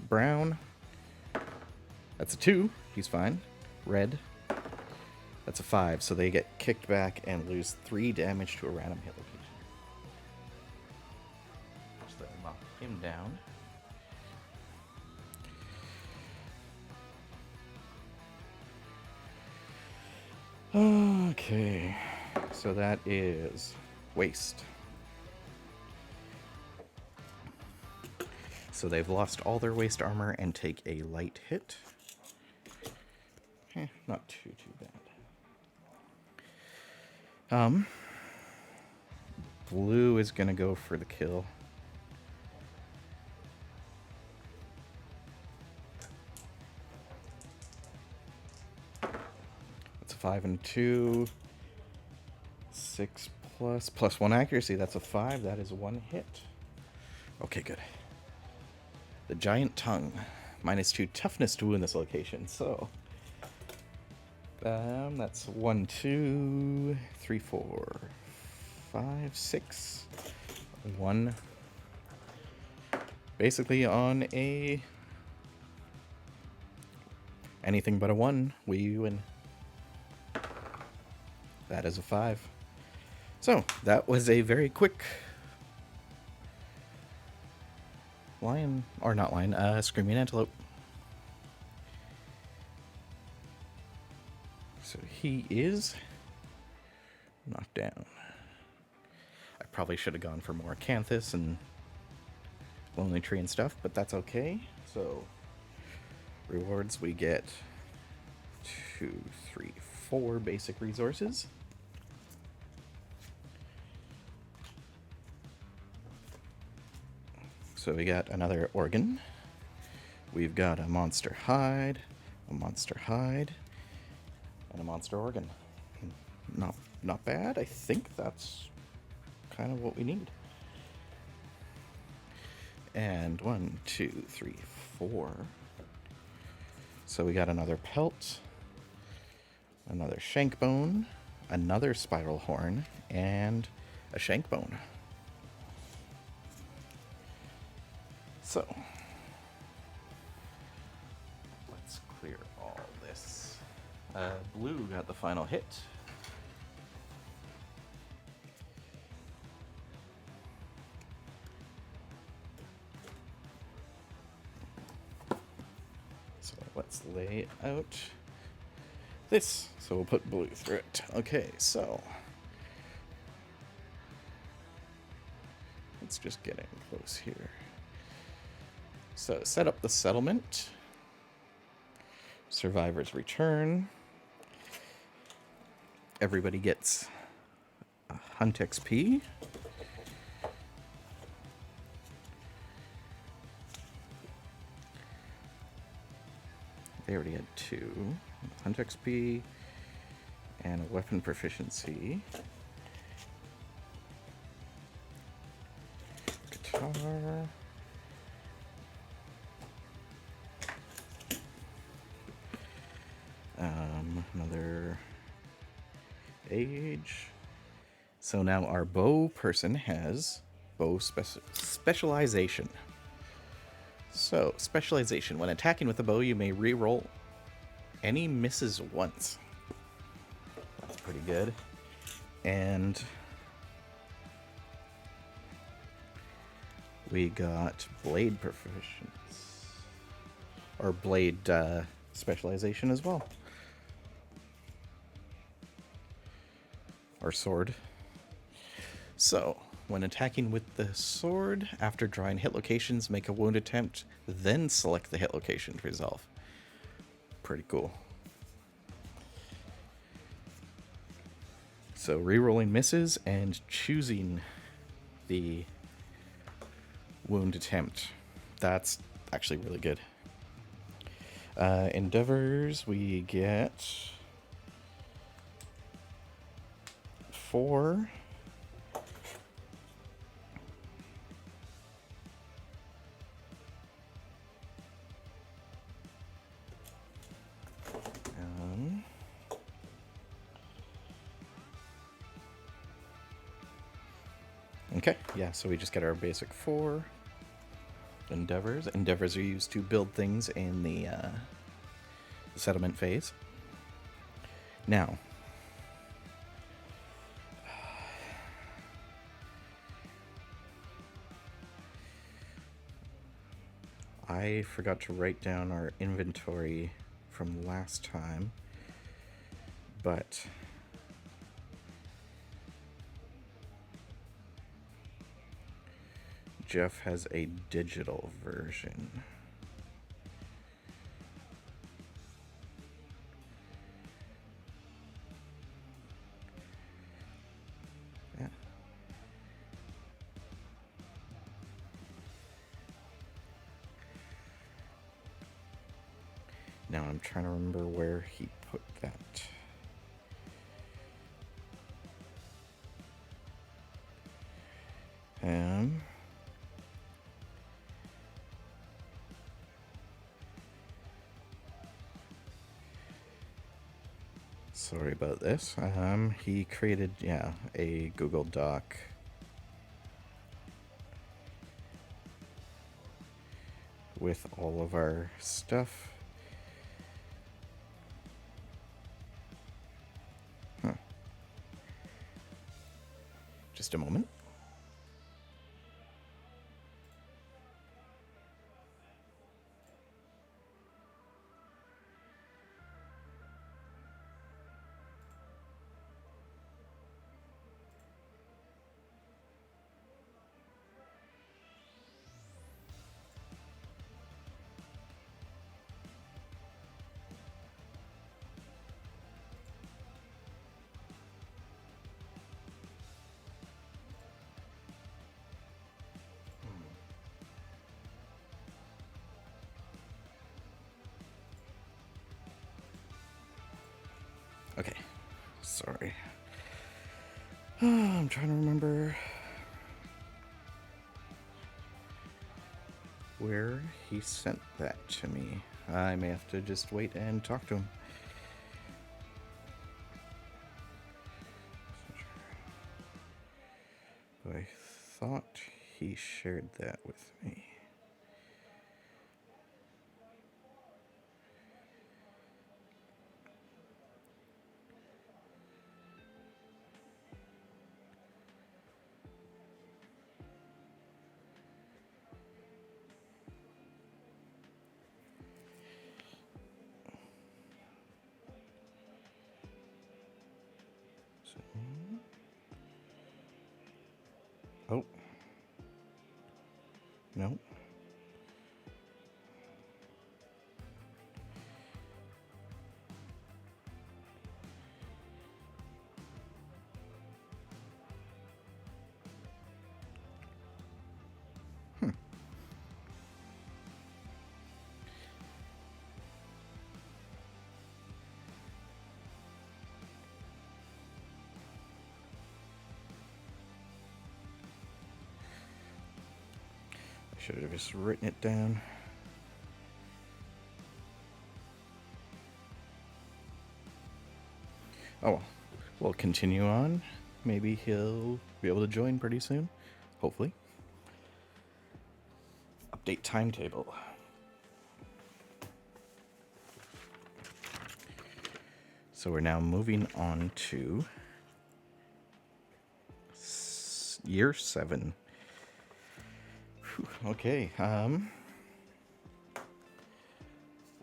brown, that's a 2. He's fine. Red, that's a 5. So they get kicked back and lose 3 damage to a random hit location. Just let me knock him down. Okay, so that is waste. So they've lost all their waste armor and take a light hit. Not too bad. Blue is gonna go for the kill. That's a 5 and 2. 6 plus 1 accuracy. That's a 5. That is 1 hit. Okay, good. The giant tongue. -2 toughness to wound this location. So that's 1, 2, 3, 4, 5, 6. 1. Basically on a anything but a 1, we win. That is a 5. So that was a very quick lion, or not lion, screaming antelope. So he is knocked down. I probably should have gone for more Acanthus and Lonely Tree and stuff, but that's okay. So rewards, we get 2, 3, 4 basic resources. So we got another organ. We've got a monster hide, and a monster organ. Not bad. I think that's kind of what we need. And 1, 2, 3, 4. So we got another pelt, another shank bone, another spiral horn, and a shank bone. So let's clear all this. Blue got the final hit. So let's lay out this. So we'll put blue through it. Okay, so let's just get in close here. So set up the settlement. Survivors return. Everybody gets a hunt XP. They already had 2. Hunt XP and a weapon proficiency. Guitar. Another age. So now our bow person has bow specialization. So, specialization. When attacking with a bow, you may reroll any misses once. That's pretty good. And We got blade proficiency, or blade specialization as well. Or sword. So, when attacking with the sword, after drawing hit locations, make a wound attempt, then select the hit location to resolve. Pretty cool. So, rerolling misses and choosing the wound attempt. That's actually really good. Endeavors, we get 4. Okay, yeah, so we just get our basic 4 endeavors. Endeavors are used to build things in the settlement phase. Now, I forgot to write down our inventory from last time, but Jeff has a digital version. Yeah. Now I'm trying to remember where he put that. Sorry about this. He created, a Google Doc with all of our stuff. Just a moment. Okay, sorry. I'm trying to remember where he sent that to me. I may have to just wait and talk to him. I thought he shared that with me. Oh. No. Should have just written it down. Oh well. We'll continue on. Maybe he'll be able to join pretty soon. Hopefully. Update timetable. So we're now moving on to year 7. Okay,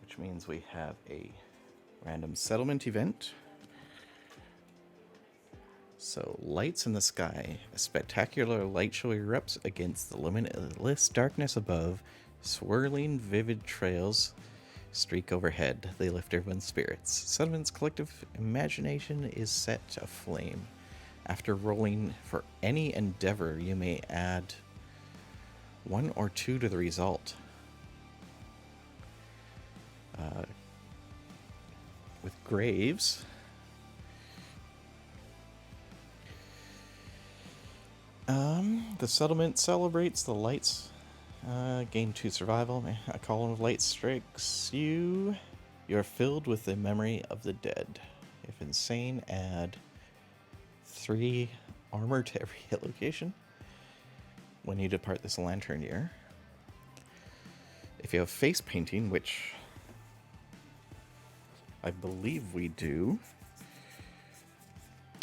which means we have a random settlement event. So, lights in the sky. A spectacular light show erupts against the limitless darkness above. Swirling, vivid trails streak overhead. They lift everyone's spirits. Settlement's collective imagination is set aflame. After rolling for any endeavor, you may add 1 or 2 to the result. With graves, the settlement celebrates the lights. Gain 2 survival. A column of light strikes you. You're filled with the memory of the dead. If insane, add 3 armor to every hit location when you depart this lantern year. If you have face painting, which I believe we do.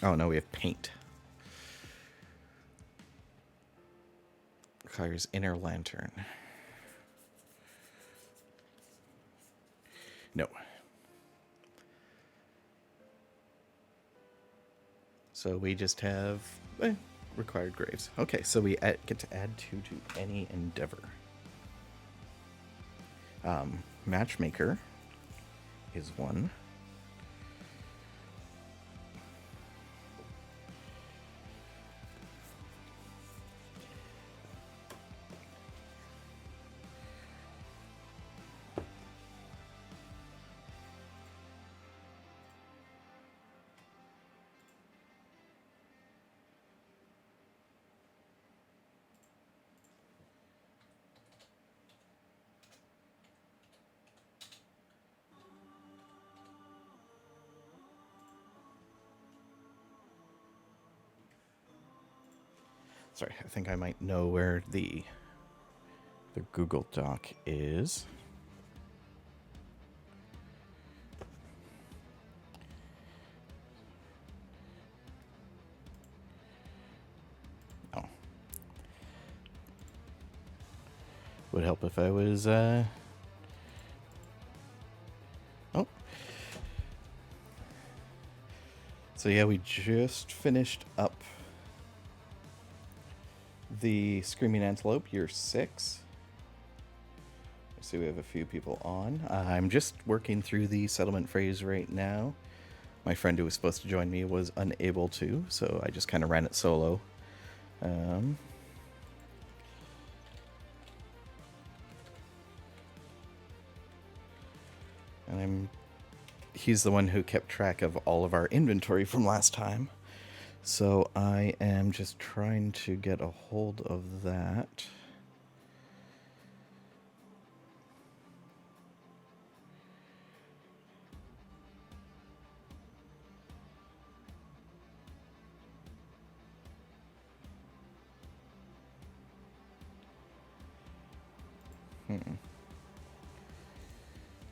Oh no, we have paint. Requires inner lantern. No. So we just have required graves. Okay, so we get to add 2 to any endeavor. Matchmaker is 1. Sorry, I think I might know where the Google Doc is. Oh. Would help if I was, Oh. So yeah, we just finished up the Screaming Antelope, year 6. I see we have a few people on. I'm just working through the settlement phase right now. My friend who was supposed to join me was unable to, so I just kind of ran it solo. And he's the one who kept track of all of our inventory from last time. So I am just trying to get a hold of that.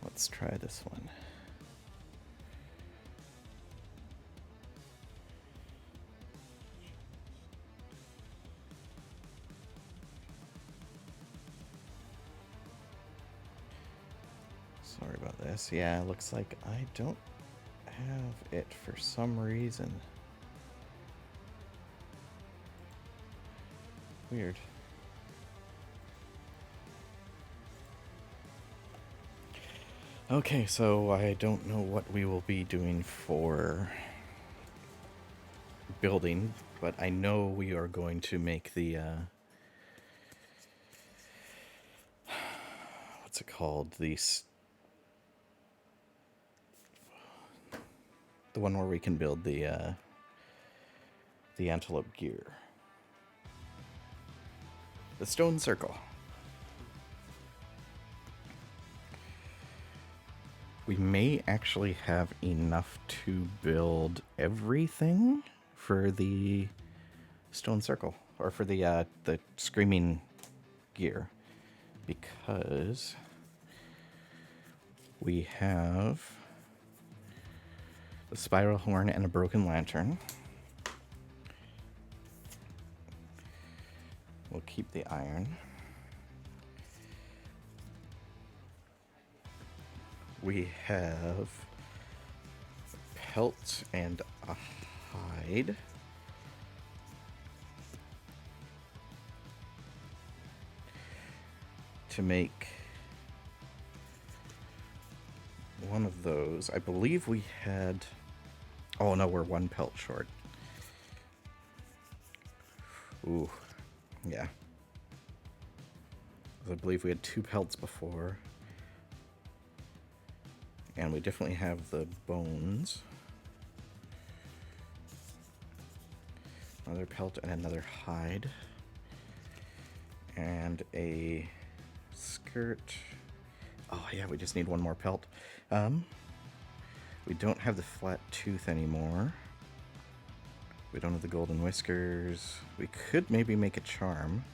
Let's try this one. Sorry about this. Yeah, it looks like I don't have it for some reason. Weird. Okay, so I don't know what we will be doing for building, but I know we are going to make the what's it called? The one where we can build the Antelope gear. The stone circle. We may actually have enough to build everything for the stone circle, or for the screaming gear, because we have the spiral horn and a broken lantern. We'll keep the iron. we have pelt and a hide. To make one of those. I believe we had... Oh no, we're one pelt short. Ooh, yeah. I believe we had 2 pelts before. And we definitely have the bones. Another pelt and another hide. And a skirt. Oh yeah, we just need one more pelt. We don't have the flat tooth anymore. We don't have the golden whiskers. We could maybe make a charm.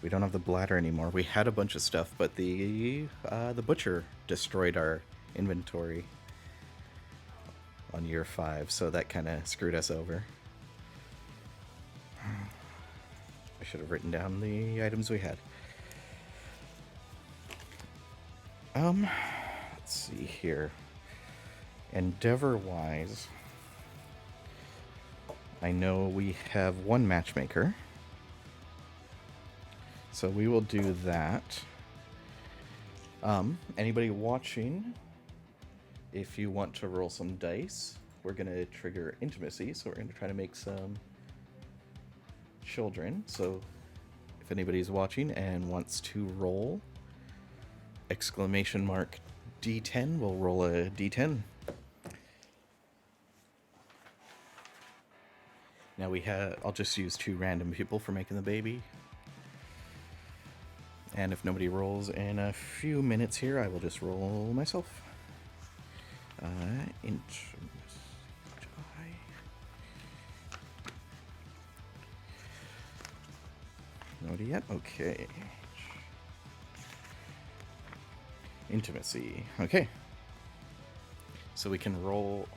We don't have the bladder anymore. We had a bunch of stuff, but the butcher destroyed our inventory on year 5, so that kind of screwed us over. I should have written down the items we had. Let's see here. Endeavor-wise, I know we have 1 matchmaker. So we will do that. Anybody watching, if you want to roll some dice, we're going to trigger intimacy. So we're going to try to make some children. So if anybody's watching and wants to roll, exclamation mark D10, we'll roll a D10. Now I'll just use 2 random people for making the baby. And if nobody rolls in a few minutes here, I will just roll myself. Nobody yet? Okay. Intimacy. Okay. So we can roll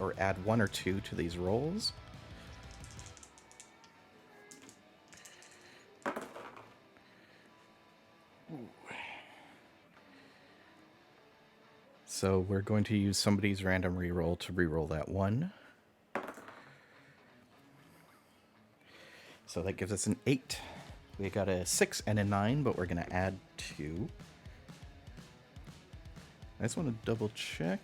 or add 1 or 2 to these rolls. So we're going to use somebody's random reroll to reroll that 1. So that gives us an 8. We got a 6 and a 9, but we're going to add 2. I just want to double check.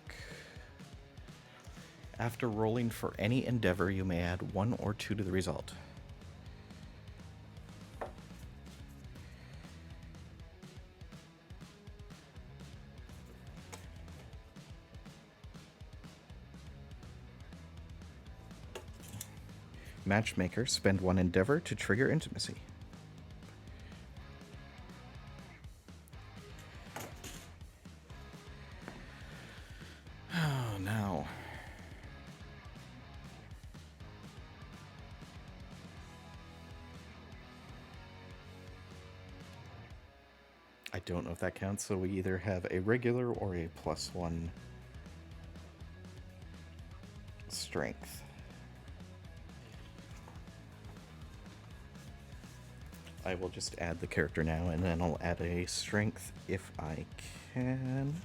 After rolling for any endeavor, you may add 1 or 2 to the result. Matchmaker, spend 1 endeavor to trigger intimacy. Oh, no. I don't know if that counts, so we either have a regular or a +1 strength. I will just add the character now, and then I'll add a strength if I can.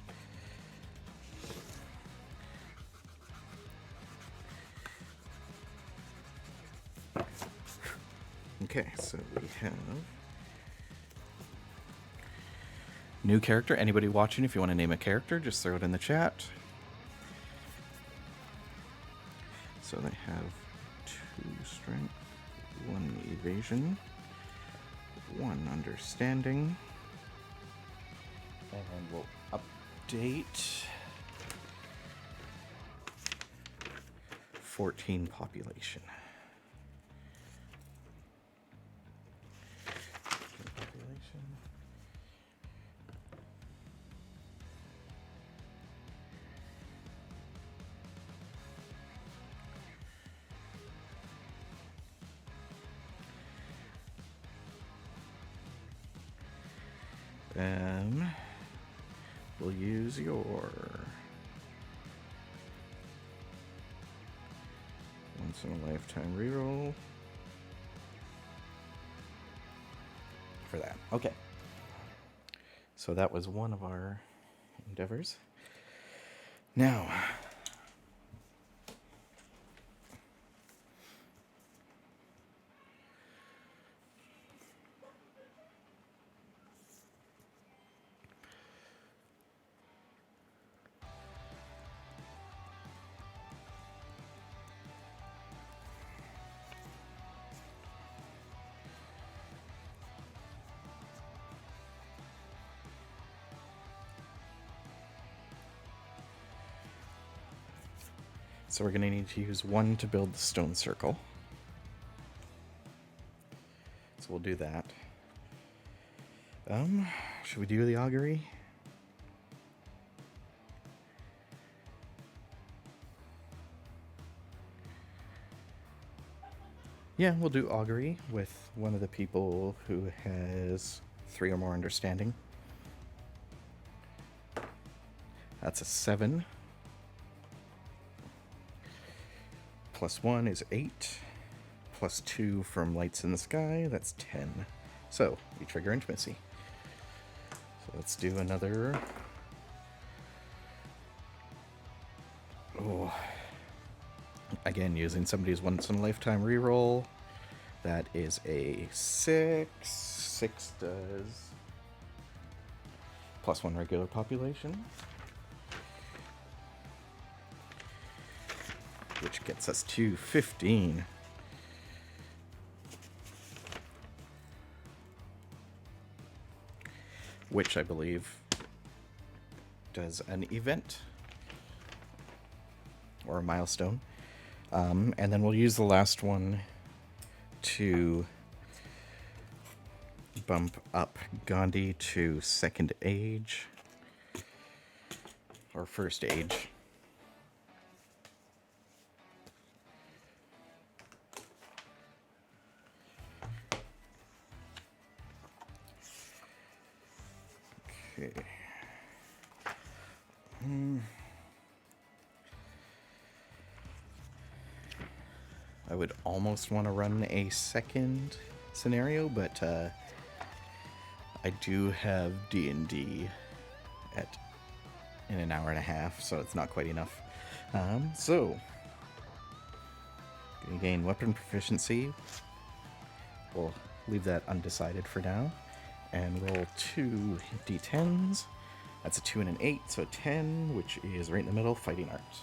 Okay, so we have new character. Anybody watching, if you want to name a character, just throw it in the chat. So they have 2 strength, 1 evasion, 1 understanding, and we'll update 14 population. We'll use your once in a lifetime reroll for that. Okay. So that was one of our endeavors. Now, so we're going to need to use 1 to build the stone circle. So we'll do that. Should we do the augury? Yeah, we'll do augury with one of the people who has 3 or more understanding. That's a 7. Plus 1 is 8. Plus 2 from lights in the sky, that's 10. So, we trigger intimacy. So let's do another... Oh. Again, using somebody's once-in-a-lifetime reroll. That is a 6. 6 does... plus 1 regular population. Which gets us to 15. Which I believe does an event or a milestone. And then we'll use the last one to bump up Gandhi to 2nd age or 1st age. Okay. I would almost want to run a second scenario, but I do have D&D in an hour and a half, so it's not quite enough. So, gonna gain weapon proficiency. We'll leave that undecided for now. And roll 2 d10s. That's a 2 and an 8, so a 10, which is right in the middle, fighting arts.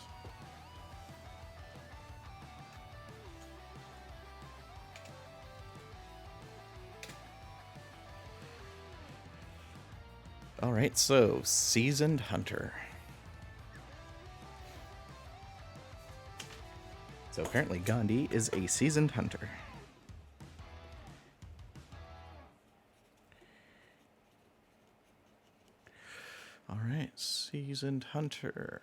Alright, so Seasoned Hunter. So apparently Gandhi is a Seasoned Hunter. Alright, Seasoned Hunter.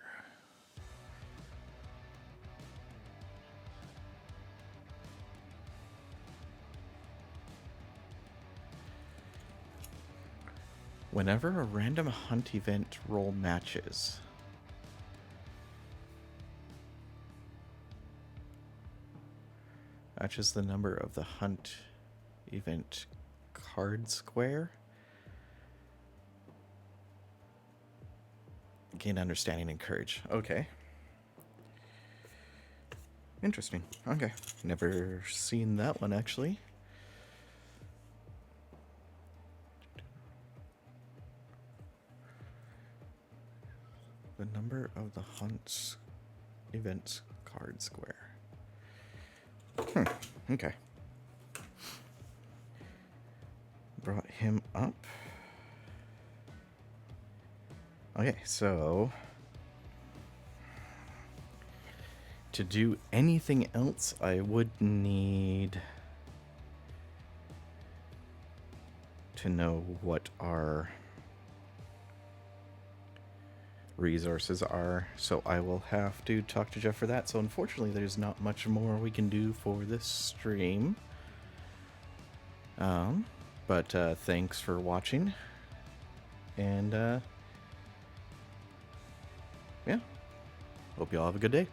Whenever a random hunt event roll matches, matches the number of the hunt event card square, gain understanding and courage. Okay. Interesting. Okay. Never seen that one, actually. The number of the hunt's events card square. Okay. Brought him up. Okay, so to do anything else, I would need to know what our resources are, so I will have to talk to Jeff for that. So unfortunately, there's not much more we can do for this stream. But thanks for watching, and yeah, hope you all have a good day.